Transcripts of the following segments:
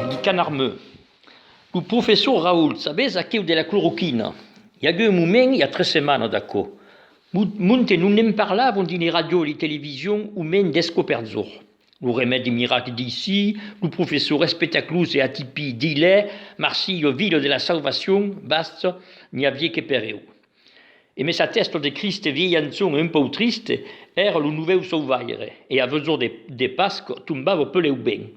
Di Canarmeu. O professor Raoul, sabes aqui o de la cloroquina? Il y a un moment, il y a 3 semaines d'acco. Monte non nem parlavam di radio e television o men descoperzor. O remède miracle d'ici, o professor spectaculus e atipi d'ilè, Marsilio ville de la salvación, basta, n'hi havia que per eu. E mes attesto de Christe vieillanzon un peu triste era lo noveu sauvaire, e a vezor de Pasco tombava peleu ben.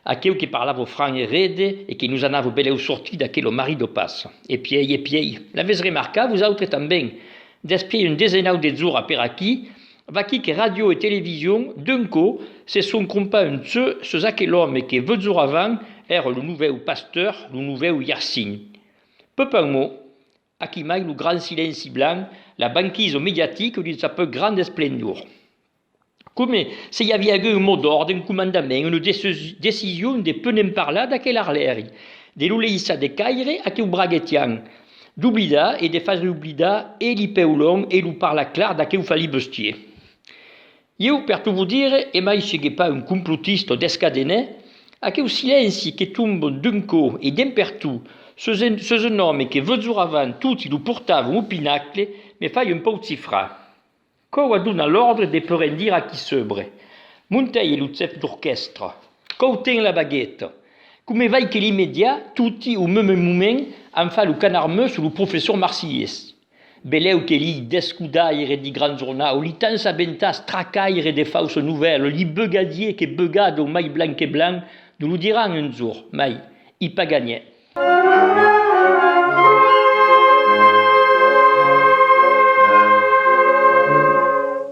Aqueu que parlava franc e rede e que nos anava beleu sortir daquele marido passa. E piei. L'avez remarcat, vous autres também. Despiei un dezenau de jours per aquí, vaqui que radio e television, d'un co, se son compa un ce aquel homme que 20 jours avant era lo noveu pasteur, lo noveu Yersin. Peu un mot, aquí mai lo grand silenci blanc, la banquise médiatique de sa peu grande esplendor. Come se hi havia un mot d'ordre, un comandament, une décision de peu n'en parlar d'aquel arleri, de l'oleissa de caire a que o braguetian, d'oblidar et de faire oblidar e li peulon e lo parla clar d'aquel fali bestier. Eu, per tout vous dire, e mai segue pas un complotista descadené, aquel silenci que tombe d'un co e d'un per tu, ce nome que 20 jours avant tutti lo portavan au pinacle, me fai un peu cifrar. Coa dona l'ordre de perendir a qui sebre. Montei lo chef d'orchestre. Cou ten la baguette. Come vai que l'immédiat, tutti au même moment, en fa lo Canarmeu sur lo professeur Marsillès. Beleu que li descudaire di gran jornal, li tan sabentas tracaire de fausse nouvelle, li beugadier que beugado mai blanc que blanc, nous lo diran un jour, mai, i pa gagné.